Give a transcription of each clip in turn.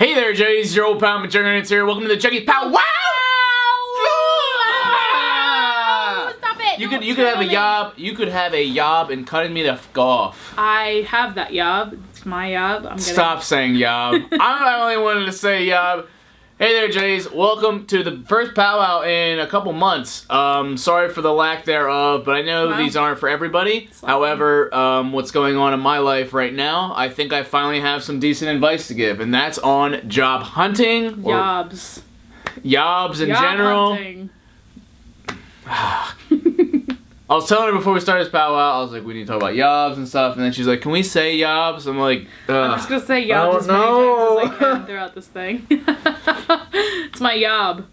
Hey there, Juddies, your old pal McJuggernuts here. Welcome to the Juggy Pow Wow! Stop it! You could have a yob. You could have a yob and cutting me the f off. I have that yob. It's my yob. Stop saying yob. I'm the only one to say yob. Hey there, Juddies. Welcome to the first powwow in a couple months. Sorry for the lack thereof, but I know these aren't for everybody. However, what's going on in my life right now, I think I finally have some decent advice to give, and that's on job hunting. Yobs. Yobs in general. Hunting. I was telling her before we started this powwow, I was like, we need to talk about yobs and stuff, and then she's like, can we say yobs? I'm like, I'm just gonna say yob as many times as I can throughout this thing. It's my yob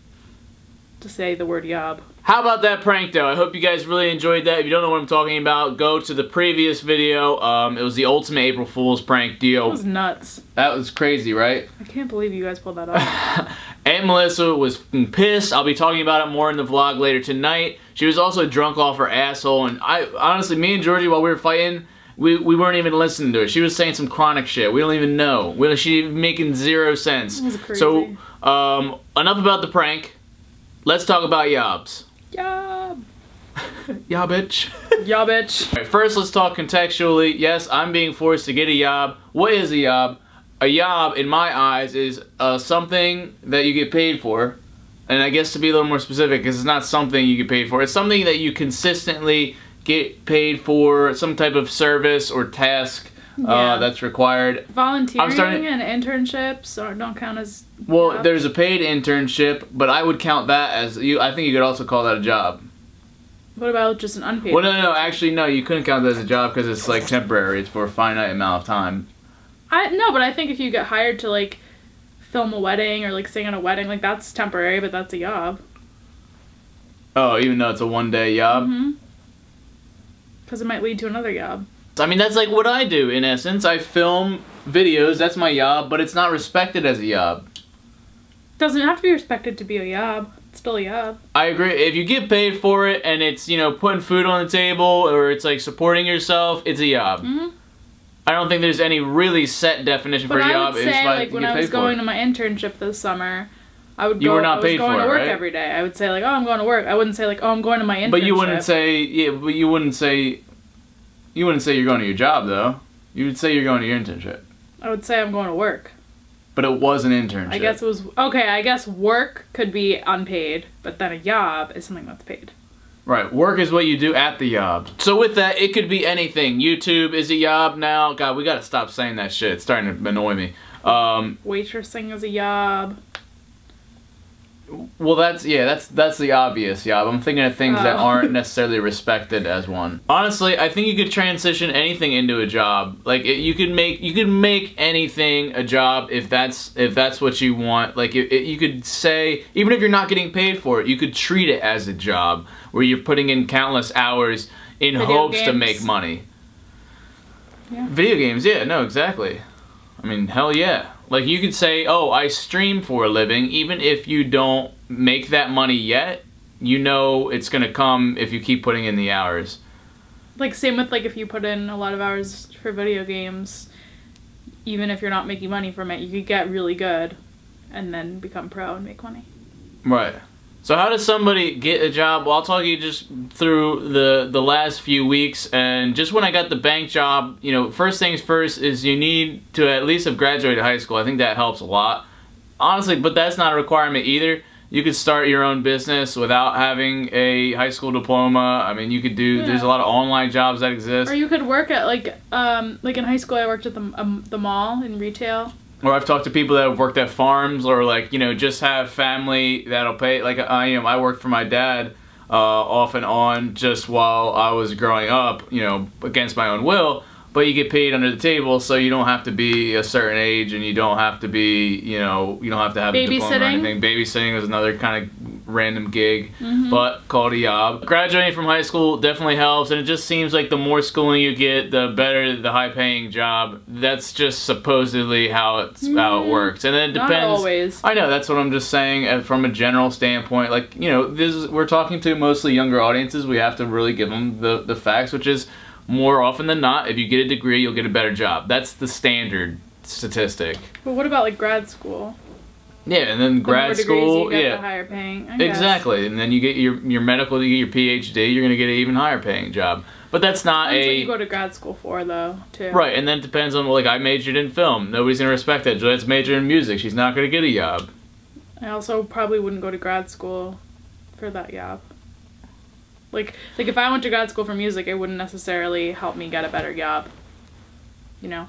to say the word yob. How about that prank though? I hope you guys really enjoyed that. If you don't know what I'm talking about, go to the previous video. It was the ultimate April Fool's prank deal. That was nuts. That was crazy, right? I can't believe you guys pulled that off. Aunt Melissa was pissed. I'll be talking about it more in the vlog later tonight. She was also drunk off her asshole, and honestly, me and Georgie, while we were fighting, we weren't even listening to her. She was saying some chronic shit. We don't even know. She making zero sense. That was crazy. So, enough about the prank. Let's talk about yobs. Yob. Yeah, bitch. Yeah, bitch. Alright, first, let's talk contextually. Yes, I'm being forced to get a yob. What is a yob? A yob, in my eyes, is something that you get paid for. And I guess to be a little more specific, because it's not something you get paid for. It's something that you consistently get paid for, some type of service or task that's required. Volunteering and internships don't count as Well, jobs. There's a paid internship, but I would count that as, I think you could also call that a job. What about just an unpaid? Well, no, actually, no, you couldn't count that as a job because it's like temporary. It's for a finite amount of time. No, but I think if you get hired to like film a wedding or like sing at a wedding, like that's temporary, but that's a job. Oh, even though it's a one-day job? Mm-hmm. Because it might lead to another job. I mean, that's like what I do, in essence. I film videos, that's my job, but it's not respected as a job. Doesn't have to be respected to be a job. It's still a job. I agree. If you get paid for it and it's, putting food on the table or it's like supporting yourself, it's a job. Mm-hmm. I don't think there's any really set definition for a job. I would say, like, when I was going to my internship this summer, I would go. You were not paid for it, right? I was going to work every day. I would say, like, oh, I'm going to work. I wouldn't say, like, oh, I'm going to my internship. But you wouldn't say, you wouldn't say you're going to your job, though. You would say you're going to your internship. I would say I'm going to work. But it was an internship. I guess it was, okay, I guess work could be unpaid, but then a job is something that's paid. Right, work is what you do at the job. So with that, it could be anything. YouTube is a job now. God, we gotta stop saying that shit. It's starting to annoy me. Waitressing is a job. Well, that's the obvious job. I'm thinking of things that aren't necessarily respected as one. Honestly, I think you could transition anything into a job. Like you could make anything a job if that's what you want. Like you could say, even if you're not getting paid for it, you could treat it as a job where you're putting in countless hours in hopes to make money. Yeah. Video games, yeah, no, exactly. I mean, hell yeah. Like, you could say, oh, I stream for a living, even if you don't make that money yet, you know it's gonna come if you keep putting in the hours. Like, same with, like, if you put in a lot of hours for video games, even if you're not making money from it, you could get really good and then become pro and make money. Right. So how does somebody get a job? Well, I'll talk you just through the last few weeks, and just when I got the bank job, first things first is you need to at least have graduated high school. I think that helps a lot. Honestly, but that's not a requirement either. You could start your own business without having a high school diploma. I mean, you could do, there's a lot of online jobs that exist. Or you could work at, like in high school I worked at the mall in retail. Or I've talked to people that have worked at farms, or like, just have family that'll pay. Like, I worked for my dad off and on just while I was growing up, against my own will. But you get paid under the table, so you don't have to be a certain age, and you don't have to be, you don't have to have a diploma or anything. Babysitting is another kind of random gig, but called a job. Graduating from high school definitely helps, and it just seems like the more schooling you get, the better the high-paying job. That's just supposedly how it works, and then it depends. Not always. I know, that's what I'm just saying from a general standpoint. Like, we're talking to mostly younger audiences. We have to really give them the facts, which is, more often than not, if you get a degree, you'll get a better job. That's the standard statistic. But what about like grad school? Yeah, and then The grad more degrees school, you get, yeah. the higher paying. I guess. Exactly, and then you get your medical, you get your PhD, you're gonna get an even higher paying job. But that's not That's what you go to grad school for, though, too. right. And then it depends on, like, I majored in film. Nobody's gonna respect that. Juliet's majored in music. She's not gonna get a job. I also probably wouldn't go to grad school for that job. Like if I went to grad school for music, it wouldn't necessarily help me get a better job. You know.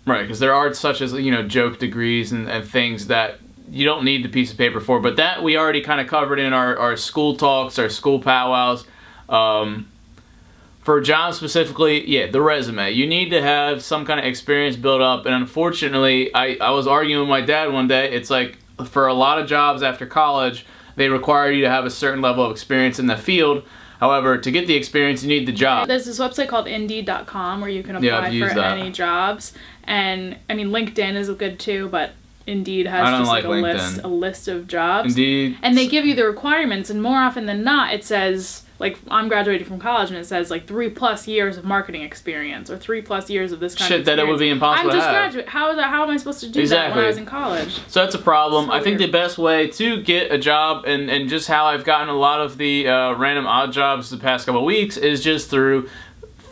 Right, because there are such as, you know, joke degrees and things that you don't need the piece of paper for. But that we already kind of covered in our school talks, our school powwows. For jobs specifically, yeah, the resume. You need to have some kind of experience built up. And unfortunately, I was arguing with my dad one day. It's like, for a lot of jobs after college, they require you to have a certain level of experience in the field. However, to get the experience, you need the job. There's this website called Indeed.com where you can apply for any jobs. And, I mean, LinkedIn is good too, but Indeed has just like a list of jobs. Indeed. And they give you the requirements, and more often than not, it says, like, I'm graduating from college, and it says, like, 3+ years of marketing experience, or 3+ years of this kind of experience. Shit, that it would be impossible to have. I'm just graduate. How am I supposed to do that when I was in college? So that's a problem. So I think weird. the best way to get a job, and just how I've gotten a lot of the random odd jobs the past couple of weeks, is just through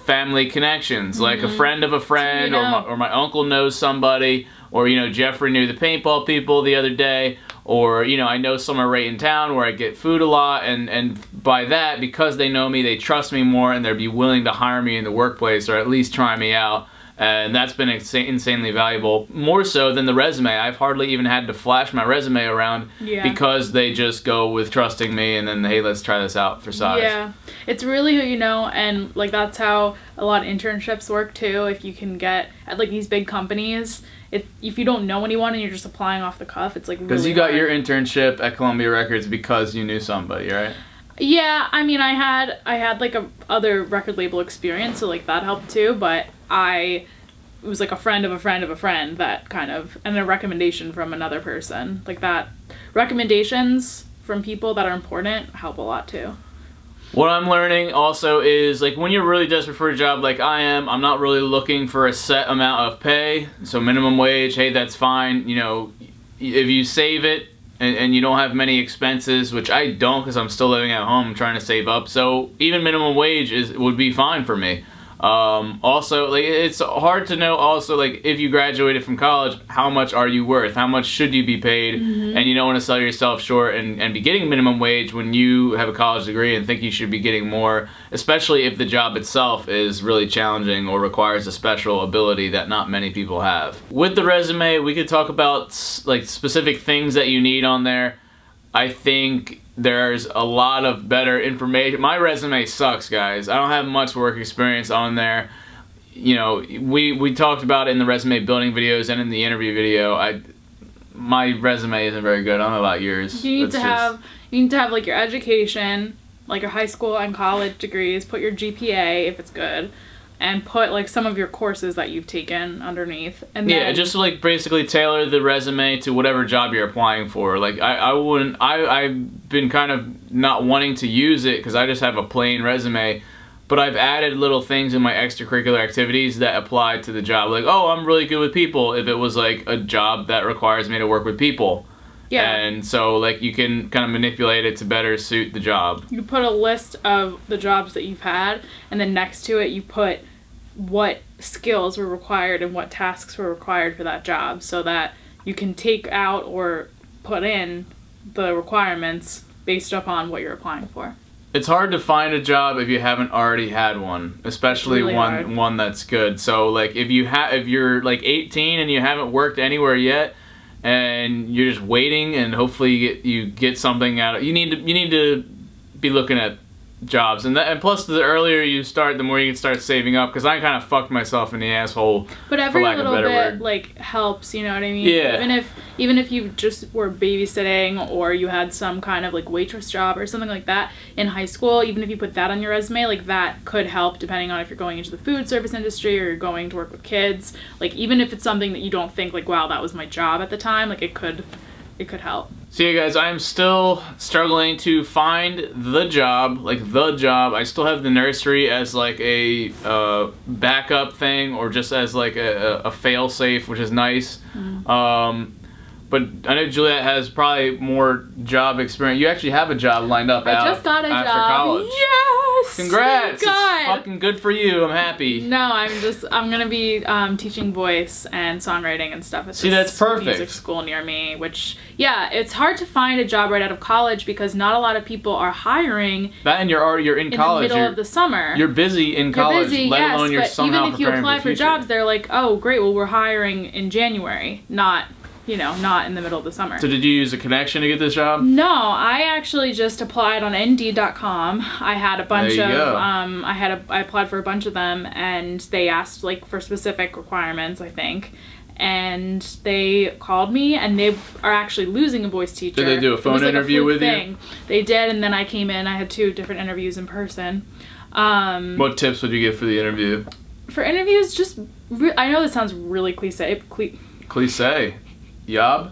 family connections. Like a friend of a friend, or my uncle knows somebody, or, you know, Jeffrey knew the paintball people the other day, or, you know, I know somewhere right in town where I get food a lot, and by that, because they know me, they trust me more, and they'd be willing to hire me in the workplace, or at least try me out. And that's been insanely valuable, more so than the resume. I've hardly even had to flash my resume around because they just go with trusting me, and then, hey, let's try this out for size. Yeah, it's really who you know, and like that's how a lot of internships work too. If you can get at like these big companies, if you don't know anyone and you're just applying off the cuff, it's like really because you got hard. your internship at Columbia Records because you knew somebody, right? Yeah, I mean, I had like a other record label experience, so like that helped too. But it was like a friend of a friend of a friend that kind of, and a recommendation from another person like that. Recommendations from people that are important help a lot too. What I'm learning also is, like, when you're really desperate for a job like I am, I'm not really looking for a set amount of pay. So minimum wage, hey, that's fine. You know, if you save it and you don't have many expenses, which I don't because I'm still living at home, I'm trying to save up. So even minimum wage would be fine for me. Also, like, it's hard to know also, like, if you graduated from college, how much are you worth? How much should you be paid? And you don't want to sell yourself short and be getting minimum wage when you have a college degree and think you should be getting more, especially if the job itself is really challenging or requires a special ability that not many people have. With the resume, we could talk about, like, specific things that you need on there. I think there's a lot of better information. My resume sucks, guys. I don't have much work experience on there. You know, we talked about it in the resume building videos and in the interview video. My resume isn't very good. I don't know about yours. You need to have like your education, like your high school and college degrees, put your GPA if it's good, and put like some of your courses that you've taken underneath. And then, yeah, just like basically tailor the resume to whatever job you're applying for. Like I've been kind of not wanting to use it because I just have a plain resume, but I've added little things in my extracurricular activities that apply to the job. Like, oh, I'm really good with people if it was like a job that requires me to work with people. Yeah. And so, like, you can kind of manipulate it to better suit the job. You put a list of the jobs that you've had, and then next to it you put what skills were required and what tasks were required for that job, so that you can take out or put in the requirements based upon what you're applying for. It's hard to find a job if you haven't already had one, especially really one that's good. So, like, if you're like 18 and you haven't worked anywhere yet, and you're just waiting, and hopefully you get something out of, you need to be looking at jobs, and plus the earlier you start, the more you can start saving up, because I kind of fucked myself in the asshole. But every little bit like helps, you know what I mean? Yeah. Even if you just were babysitting, or you had some kind of like waitress job or something like that in high school, even if you put that on your resume, like that could help, depending on if you're going into the food service industry or you're going to work with kids. Like, even if it's something that you don't think like, wow, that was my job at the time, like it could help. So yeah, guys, I am still struggling to find the job, I still have the nursery as like a backup thing, or just as like a fail-safe, which is nice. But I know Juliet has probably more job experience. You actually have a job lined up I just got a after job. college. Yes! Congrats! Oh God. It's fucking good for you. I'm happy. No, I'm gonna be teaching voice and songwriting and stuff at See, this that's perfect. music school near me, which, yeah, it's hard to find a job right out of college because not a lot of people are hiring That, and you're in college. the middle of the summer. You're busy in college, busy, let yes, alone you're but somehow even if you preparing apply the for future. jobs, they're like, oh, great, well, we're hiring in January, not in the middle of the summer. So did you use a connection to get this job? No, I actually just applied on Indeed.com. I had a bunch There you go. I applied for a bunch of them, and they asked like for specific requirements, I think. And they called me, and they are actually losing a voice teacher. Did they do a phone It was like interview fluke with thing. you? They did, and then I came in. I had 2 different interviews in person. What tips would you give for the interview? For interviews, just I know this sounds really cliche. Cliche. Yob?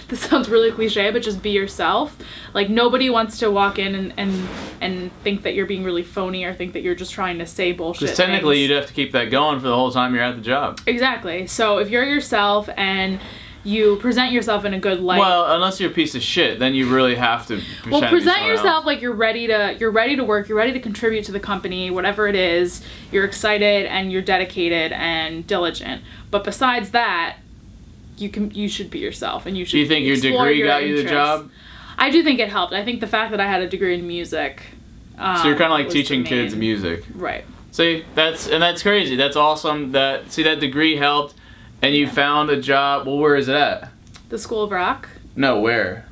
This sounds really cliche, but just be yourself. Like, nobody wants to walk in and think that you're being really phony or think that you're just trying to say bullshit. Because technically things. you'd have to keep that going for the whole time you're at the job. Exactly. So if you're yourself and you present yourself in a good light. Well, unless you're a piece of shit, then you really have to Present yourself like you're ready to work, you're ready to contribute to the company, whatever it is. You're excited and you're dedicated and diligent. But besides that, you should be yourself, and you should. Do you think your degree got you the job? I do think it helped. I think the fact that I had a degree in music. So you're kind of like was teaching the kids main- music. Right. See, that's crazy. That's awesome. That degree helped, and you found a job. Well, where is it at? The School of Rock. No, where?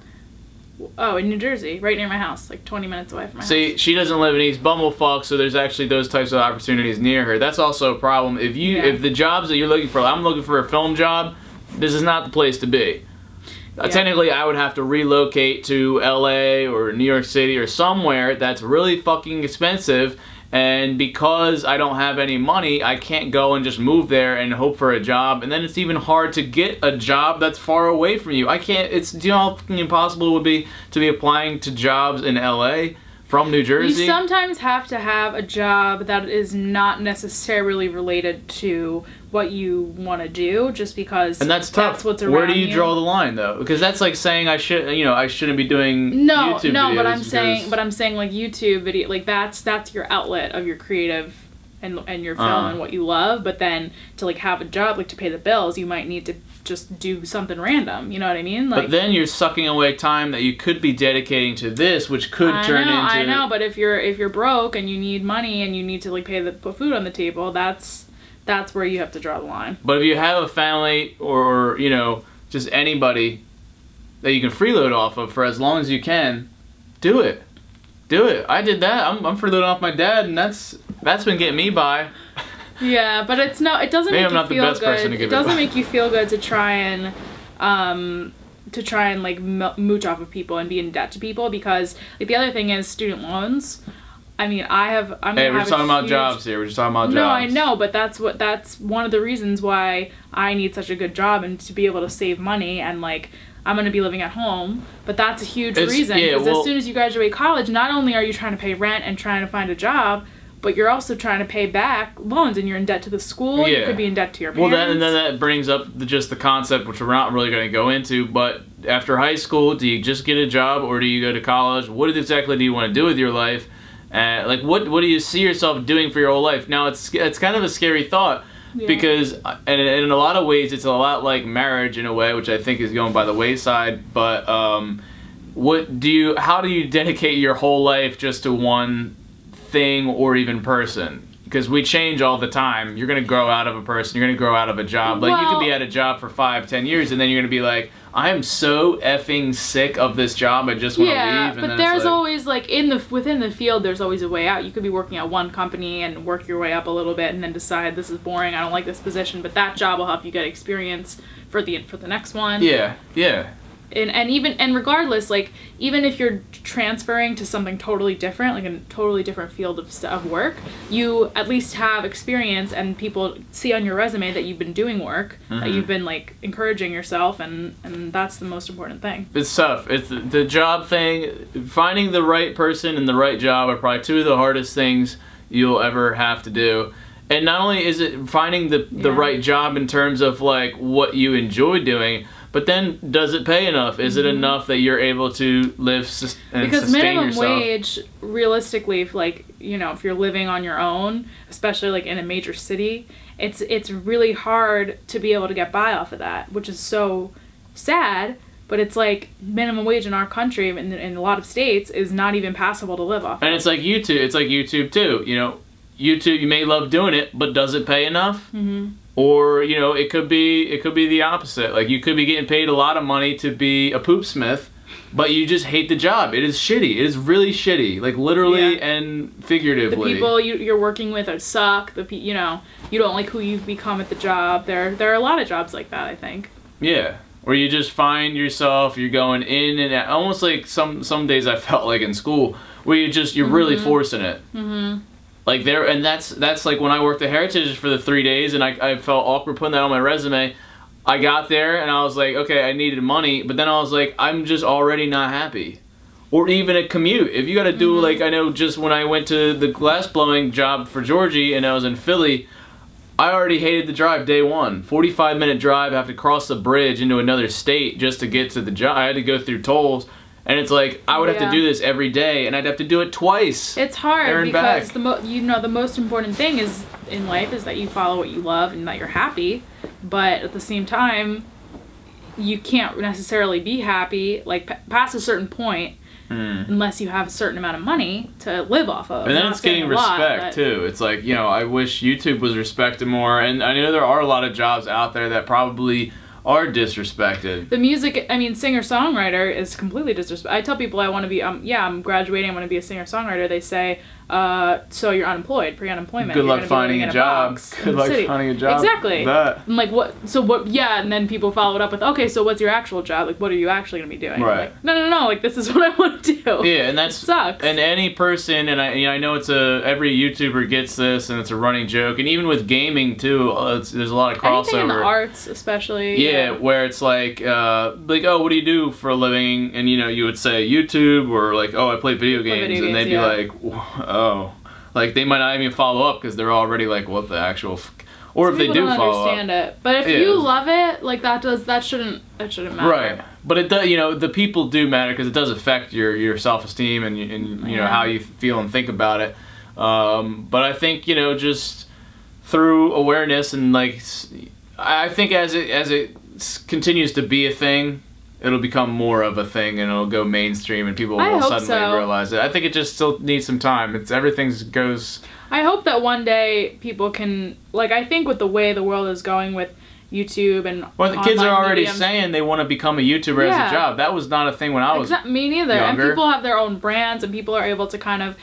Oh, in New Jersey, right near my house, like 20 minutes away from my house. See, she doesn't live in East Bumblefuck, so there's actually those types of opportunities near her. That's also a problem. If the jobs that you're looking for, I'm looking for a film job. This is not the place to be. Technically, I would have to relocate to LA or New York City or somewhere that's really fucking expensive, and because I don't have any money, I can't go and just move there and hope for a job, and then it's even hard to get a job that's far away from you. Do you know how fucking impossible it would be to be applying to jobs in LA from New Jersey? You sometimes have to have a job that is not necessarily related to what you want to do, just because and that's tough. That's what's around Where do you draw the line, though? Because that's like saying I shouldn't be doing YouTube videos. but I'm saying like YouTube video, like that's your outlet of your creative and your film and what you love. But then to like have a job, like to pay the bills, you might need to just do something random. You know what I mean? Like, but then you're sucking away time that you could be dedicating to this, which could turn into. I know, but if you're broke and you need money and you need to like put food on the table, that's where you have to draw the line. But if you have a family or just anybody that you can freeload off of for as long as you can, do it. Do it. I did that. I'm freeloading off my dad, and that's been getting me by. Yeah, but it doesn't Maybe make I'm not you the feel best person to good. give It doesn't advice. make you feel good to try and like mooch off of people and be in debt to people, because like the other thing is student loans. I mean, Hey, we're just talking about jobs here. We're just talking about jobs. No, I know, but that's one of the reasons why I need such a good job and to be able to save money, and like I'm going to be living at home, but that's a huge reason, because as soon as you graduate college, not only are you trying to pay rent and trying to find a job, but you're also trying to pay back loans, and you're in debt to the school. Yeah. You could be in debt to your parents. Well, then that brings up just the concept, which we're not really going to go into, but after high school, do you just get a job, or do you go to college? What exactly do you want to do with your life? Like, what do you see yourself doing for your whole life? Now, it's kind of a scary thought, because and in a lot of ways, it's a lot like marriage in a way, which I think is going by the wayside, but how do you dedicate your whole life just to one thing or even person? Because we change all the time. You're going to grow out of a person. You're going to grow out of a job. Like, you could be at a job for 5-10 years, and then you're going to be like, I am so effing sick of this job. I just want to leave. Yeah, And but then there's always, like, within the field, there's always a way out. You could be working at one company and work your way up a little bit and then decide, this is boring, I don't like this position, but that job will help you get experience for the next one. Yeah, yeah. And regardless, like, even if you're transferring to something totally different, like a totally different field of work, you at least have experience, and people see on your resume that you've been doing work, that you've been, like, encouraging yourself, and that's the most important thing. It's tough. It's the job thing. Finding the right person and the right job are probably two of the hardest things you'll ever have to do. And not only is it finding the right job in terms of, like, what you enjoy doing, but then, does it pay enough? Is it enough that you're able to live and because sustain minimum yourself? wage, realistically, if, like, you know, if you're living on your own, especially, like, in a major city, it's really hard to be able to get by off of that, which is so sad. But it's like minimum wage in our country, in a lot of states, is not even passable to live off. And it's like YouTube. It's like YouTube too. You know, YouTube. You may love doing it, but does it pay enough? Or, you know, it could be the opposite. Like, you could be getting paid a lot of money to be a poop smith, but you just hate the job. It is shitty. It is really shitty. Like, literally and figuratively. The people you're working with suck. You know, you don't like who you've become at the job. There are a lot of jobs like that, I think. Yeah. Or you just find yourself, you're going in and out. Almost like some days I felt like in school, where you're really forcing it. Like and that's like when I worked at Heritage for the 3 days, and I felt awkward putting that on my resume. I got there and I was like, okay, I needed money, but then I was like, I'm just already not happy. Or even a commute. If you got to do, like, I know just when I went to the glass blowing job for Georgie and I was in Philly, I already hated the drive day one. 45-minute drive, I have to cross the bridge into another state just to get to the job. I had to go through tolls. And it's like, I would have to do this every day, and I'd have to do it twice. It's hard because the most important thing is in life is that you follow what you love and that you're happy. But at the same time, you can't necessarily be happy, like, past a certain point, unless you have a certain amount of money to live off of. And then it's getting respect, too. It's like, you know, I wish YouTube was respected more, and I know there are a lot of jobs out there that probably are disrespected. The music, I mean, singer-songwriter is completely disrespected. I tell people I want to be, I'm graduating, I want to be a singer-songwriter. They say, so you're unemployed, pre-unemployment. Good luck finding a job. Good luck finding a job. Exactly. That. I'm like, what, so what, yeah, and then people follow it up with, okay, so what's your actual job? Like, what are you actually going to be doing? Right. Like, no, like, this is what I want to do. Yeah, and that's, it sucks. And any person, and I know it's every YouTuber gets this, and it's a running joke, and even with gaming, too, there's a lot of crossover. Anything in the arts, especially. Yeah, where it's like, oh, what do you do for a living? And, you know, you would say YouTube, or like, oh, I play video games, and they'd be like, oh. Like, they might not even follow up because they're already like, what the actual... Or if they do follow up. Understand it. But if you love it, like, that shouldn't matter. Right. But it does, you know, the people do matter because it does affect your self-esteem and you know, how you feel and think about it. But I think, you know, just through awareness and, like, I think as it continues to be a thing, it'll become more of a thing and it'll go mainstream and people will suddenly realize it. I think it just still needs some time. Everything goes... I hope that one day people can... Like, I think with the way the world is going with YouTube and well, the kids are already saying they want to become a YouTuber as a job. That was not a thing when I was me neither. younger. And people have their own brands and people are able to kind of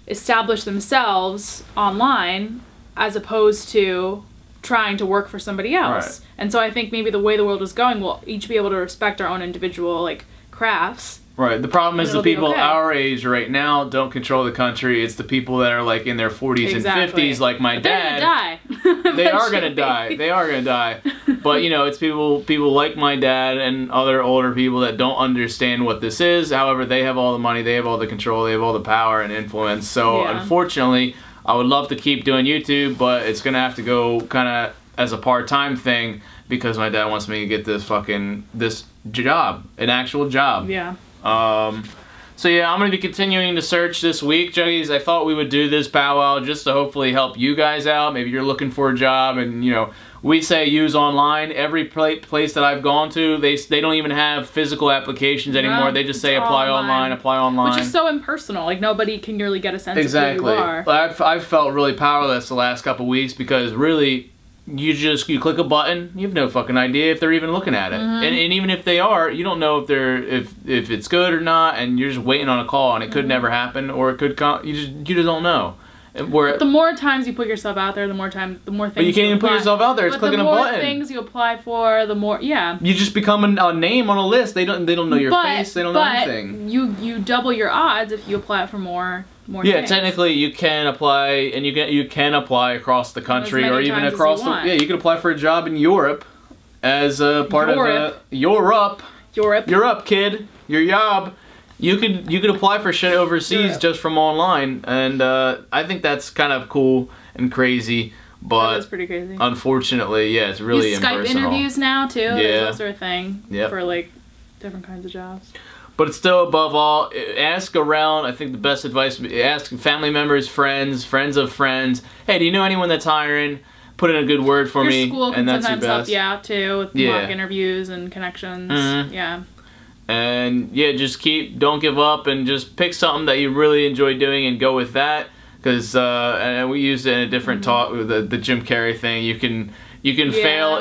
establish themselves online as opposed to trying to work for somebody else. Right. And so I think maybe the way the world is going, we'll each be able to respect our own individual, like, crafts. Right. The problem is the people our age right now don't control the country. It's the people that are, like, in their 40s and 50s, like my dad. They're gonna die. They are gonna die. They are gonna die. But, you know, it's people like my dad and other older people that don't understand what this is. However, they have all the money, they have all the control, they have all the power and influence. So, unfortunately, I would love to keep doing YouTube, but it's gonna have to go kind of as a part-time thing because my dad wants me to get this job, an actual job. Yeah. So yeah, I'm going to be continuing to search this week, Juggies. I thought we would do this powwow just to hopefully help you guys out. Maybe you're looking for a job and, you know, we say use online. Every place that I've gone to, they don't even have physical applications anymore. They just say apply online, apply online. Which is so impersonal. Like, nobody can really get a sense of who you are. I've felt really powerless the last couple weeks because really... You click a button, you have no fucking idea if they're even looking at it. And even if they are, you don't know if it's good or not, and you're just waiting on a call and it could never happen or it could come, you just don't know. Where The more times you put yourself out there, the more things. but you can't even put apply. yourself out there. It's But clicking a the more button. things you apply for, the more You just become a name on a list. They don't know your face. They don't know anything. You double your odds if you apply for more Yeah, things. technically you can apply, and you can apply across the country many or even times as across you the. want. Yeah, you can apply for a job in Europe as a part of Europe. Europe, kid. Your job. You could apply for shit overseas just from online, and I think that's kind of cool and crazy. But That's pretty crazy. Unfortunately, yeah, it's really Use Skype impersonal. interviews now too. Yeah. There's also a thing Yep. for like different kinds of jobs. But it's still, above all, ask around. I think the best advice would be ask family members, friends of friends. Hey, do you know anyone that's hiring? Put in a good word for Your me, school can and that's your sometimes help best. you out too with mock interviews and connections. Mhm. Yeah. And yeah, just don't give up, and just pick something that you really enjoy doing and go with that. Because and we used it in a different talk with the Jim Carrey thing. You can fail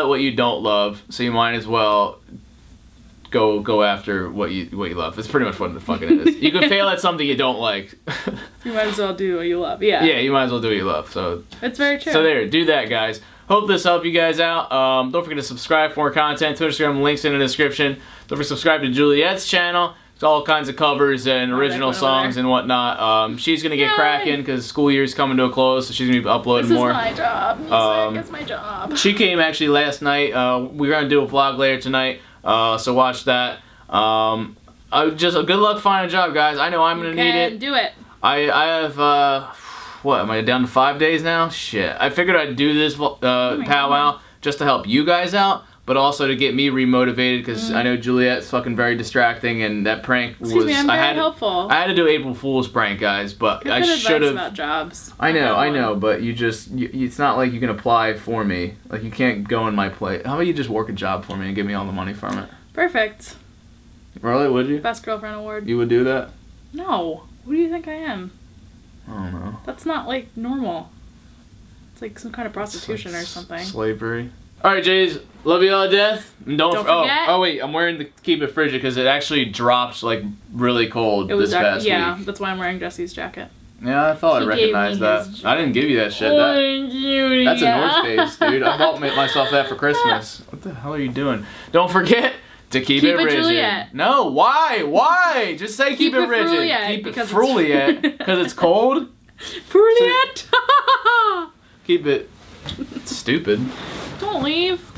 at what you don't love, so you might as well go after what you love. It's pretty much what the fuck it is. You can fail at something you don't like. You might as well do what you love. Yeah. Yeah, you might as well do what you love. So it's very true. So there, do that, guys. Hope this helped you guys out. Don't forget to subscribe for more content. Twitter, Instagram, links in the description. Don't forget to subscribe to Juliet's channel. It's all kinds of covers and original songs and whatnot. She's gonna get cracking because school year's coming to a close, so she's gonna be uploading more. This is my job. Music is my job. She came actually last night. We're gonna do a vlog later tonight, so watch that. Just good luck finding a job, guys. I know I'm gonna need it. Do it. I have what am I down to 5 days now? Shit. I figured I'd do this powwow just to help you guys out, but also to get me remotivated because I know Juliet's fucking very distracting, and that prank was. Excuse me, I'm very helpful. I had to do April Fool's prank, guys, but I should have. About jobs. I know, but it's not like you can apply for me. Like you can't go in my place. How about you just work a job for me and give me all the money from it? Perfect. Really? Would you? Best girlfriend award. You would do that? No. Who do you think I am? I don't know. That's not like normal. It's like some kind of prostitution like or something. Slavery. Alright, Jays. Love you all to death. And don't forget. Oh, wait. I'm wearing the Keep It Frigid because it actually dropped like really cold this past week. Yeah, that's why I'm wearing Jesse's jacket. Yeah, I thought I He recognized gave me that. his I didn't give you that shit. That's a North Face, dude. I bought myself that for Christmas. What the hell are you doing? Don't forget to keep it rigid. Juliet. No, why? Why? Just say keep it rigid. Fruliet, Keep it because Fruliet because it's cold. Fruliet. Keep it stupid. Don't leave.